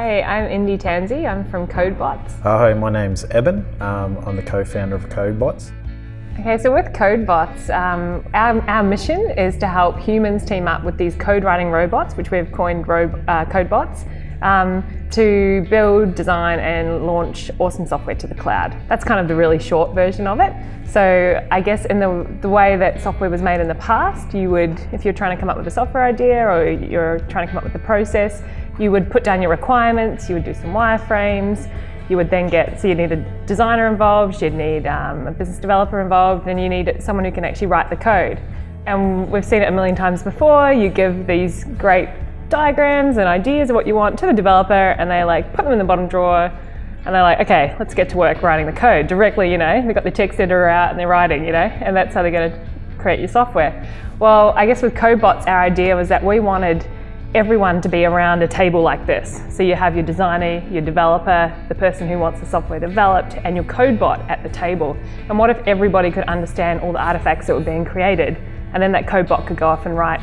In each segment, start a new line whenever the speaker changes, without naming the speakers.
Hi, I'm Indi Tansey. I'm from Codebots.
Hi, my name's Eban. I'm the co-founder of Codebots.
Okay, so with Codebots, our mission is to help humans team up with these code writing robots, which we've coined Codebots, to build, design and launch awesome software to the cloud. That's kind of the really short version of it. So I guess in the way that software was made in the past, you would, if you're trying to come up with a software idea or you're trying to come up with a process, you would put down your requirements, you would do some wireframes, you would then so you'd need a designer involved, you'd need a business developer involved, and you need someone who can actually write the code. And we've seen it a million times before. You give these great diagrams and ideas of what you want to the developer, and they put them in the bottom drawer, and they're like, okay, let's get to work writing the code directly. They've got the text editor out and they're writing, and that's how they're going to create your software. Well, I guess with Codebots, our idea was that we wanted everyone to be around a table like this. So you have your designer, your developer, the person who wants the software developed, and your Codebot at the table. And what if everybody could understand all the artifacts that were being created, and then that Codebot could go off and write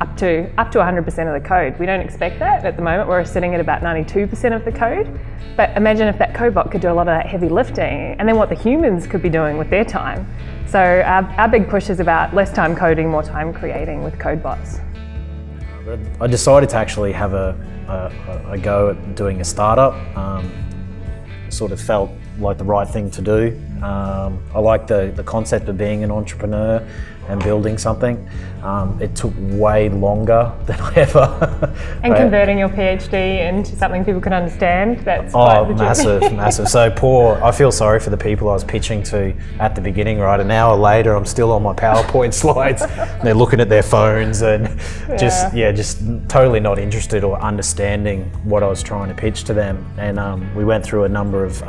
up to 100% of the code. We don't expect that at the moment. We're sitting at about 92% of the code. But imagine if that Codebot could do a lot of that heavy lifting, and then what the humans could be doing with their time. So our big push is about less time coding, more time creating with Codebots.
I decided to actually have a go at doing a startup. Sort of felt like the right thing to do. I like the concept of being an entrepreneur and building something. It took way longer than I ever...
And converting your PhD into something people can understand, that's
massive. So I feel sorry for the people I was pitching to at the beginning, right? An hour later, I'm still on my PowerPoint slides. And they're looking at their phones and just totally not interested or understanding what I was trying to pitch to them. And we went through a number of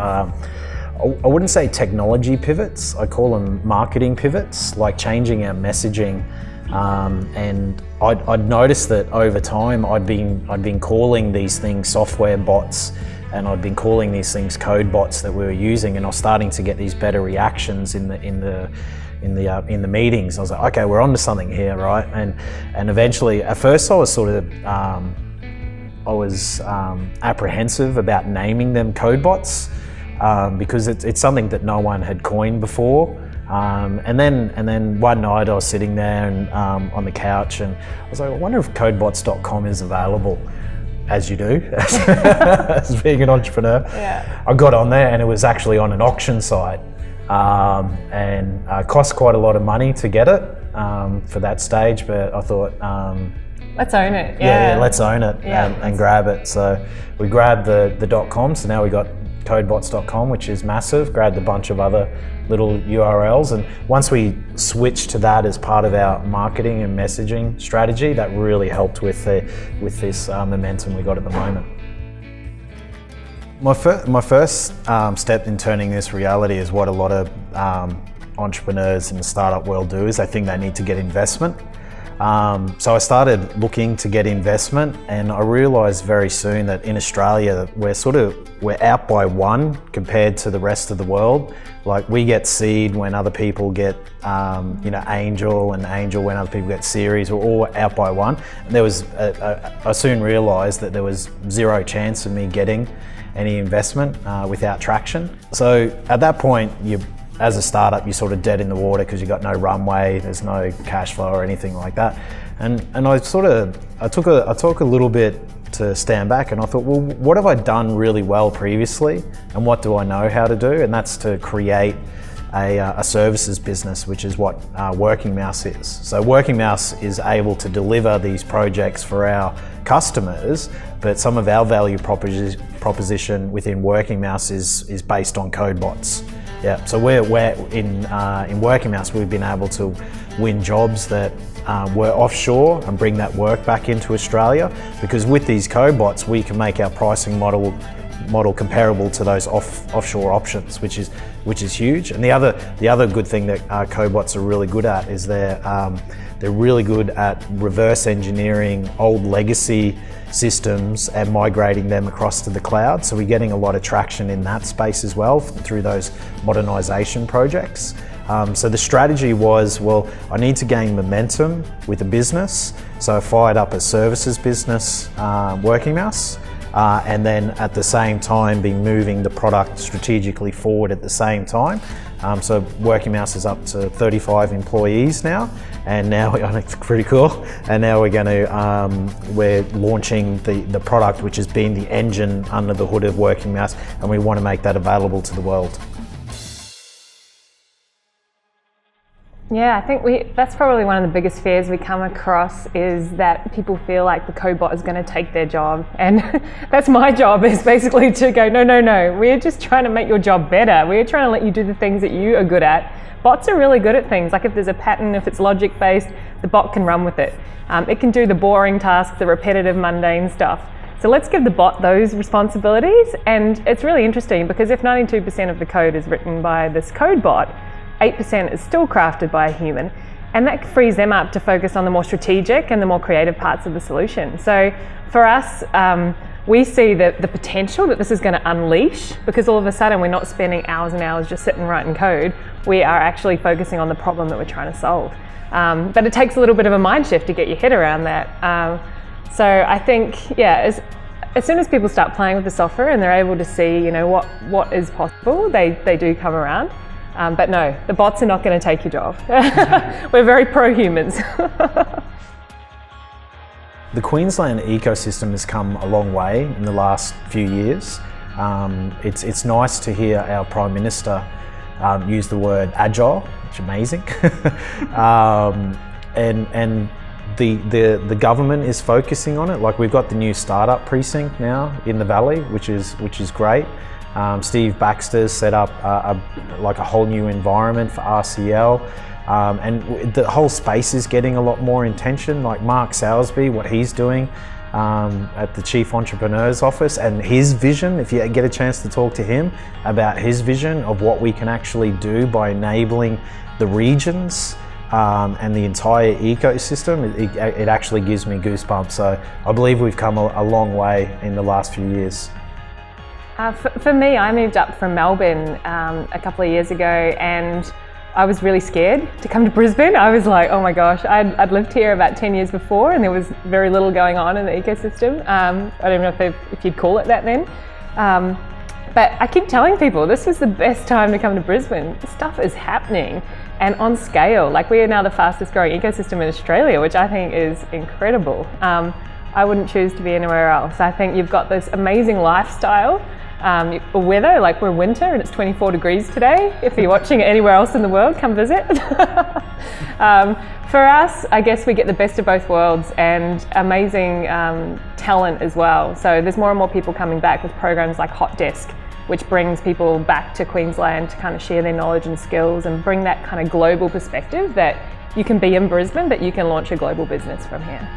I wouldn't say technology pivots, I call them marketing pivots, like changing our messaging. And I'd noticed that over time I'd been calling these things software bots, and I'd been calling these things code bots that we were using, and I was starting to get these better reactions in the meetings. I was like, okay, we're onto something here, right? And eventually, at first I was sort of apprehensive about naming them code bots. Because it's something that no one had coined before. And then one night I was sitting there and on the couch, and I was like, I wonder if codebots.com is available, as you do, as being an entrepreneur.
Yeah. I
got on there and it was actually on an auction site, and cost quite a lot of money to get it for that stage, but I thought,
let's own it.
Yeah, let's own it and grab it. So we grabbed the .com, so now we got Codebots.com, which is massive, grabbed a bunch of other little URLs, and once we switched to that as part of our marketing and messaging strategy, that really helped with this momentum we got at the moment. My first step in turning this reality is what a lot of entrepreneurs in the startup world do, is they think they need to get investment. So I started looking to get investment, and I realised very soon that in Australia we're out by one compared to the rest of the world. Like, we get seed when other people get angel, and angel when other people get series. We're all out by one. And I soon realised that there was zero chance of me getting any investment without traction. So at that point, as a startup, you're sort of dead in the water because you've got no runway, there's no cash flow or anything like that. And I took a little bit to stand back, and I thought, well, what have I done really well previously, and what do I know how to do? And that's to create a services business, which is what Working Mouse is. So Working Mouse is able to deliver these projects for our customers, but some of our value proposition within Working Mouse is based on Codebots. Yeah, so we're in Working Mouse, we've been able to win jobs that were offshore and bring that work back into Australia, because with these Codebots we can make our pricing model comparable to those offshore options, which is huge. And the other good thing that Codebots are really good at is they're really good at reverse engineering old legacy systems and migrating them across to the cloud. So we're getting a lot of traction in that space as well through those modernization projects. So the strategy was, well, I need to gain momentum with the business. So I fired up a services business, Working Mouse, and then at the same time be moving the product strategically forward at the same time. So Working Mouse is up to 35 employees now, and now it's pretty cool. And now we're launching the product, which has been the engine under the hood of Working Mouse, and we want to make that available to the world.
Yeah, I think that's probably one of the biggest fears we come across, is that people feel like the Codebot is going to take their job. And that's my job, is basically to go, no, we're just trying to make your job better. We're trying to let you do the things that you are good at. Bots are really good at things. Like if there's a pattern, if it's logic based, the bot can run with it. It can do the boring tasks, the repetitive, mundane stuff. So let's give the bot those responsibilities. And it's really interesting, because if 92% of the code is written by this Codebot, 8% is still crafted by a human, and that frees them up to focus on the more strategic and the more creative parts of the solution. So for us, we see the potential that this is going to unleash, because all of a sudden we're not spending hours and hours just sitting writing code. We are actually focusing on the problem that we're trying to solve. But it takes a little bit of a mind shift to get your head around that. So I think, yeah, as soon as people start playing with the software and they're able to see, what is possible, they do come around. But no, the bots are not going to take your job. We're very pro-humans.
The Queensland ecosystem has come a long way in the last few years. It's nice to hear our Prime Minister use the word agile, which is amazing. And the government is focusing on it. Like, we've got the new startup precinct now in the Valley, which is great. Steve Baxter's set up a whole new environment for RCL, and the whole space is getting a lot more attention. Like Mark Salisbury, what he's doing at the Chief Entrepreneur's Office, and his vision, if you get a chance to talk to him about his vision of what we can actually do by enabling the regions and the entire ecosystem, it actually gives me goosebumps. So I believe we've come a long way in the last few years.
For me, I moved up from Melbourne a couple of years ago, and I was really scared to come to Brisbane. I was like, oh my gosh, I'd lived here about 10 years before, and there was very little going on in the ecosystem. I don't know if you'd call it that then. But I keep telling people, this is the best time to come to Brisbane. Stuff is happening, and on scale. Like, we are now the fastest growing ecosystem in Australia, which I think is incredible. I wouldn't choose to be anywhere else. I think you've got this amazing lifestyle. Weather, like we're winter and it's 24 degrees today. If you're watching it anywhere else in the world, come visit. For us, I guess we get the best of both worlds, and amazing talent as well. So there's more and more people coming back with programs like Hot Desk, which brings people back to Queensland to kind of share their knowledge and skills and bring that kind of global perspective that you can be in Brisbane, but you can launch a global business from here.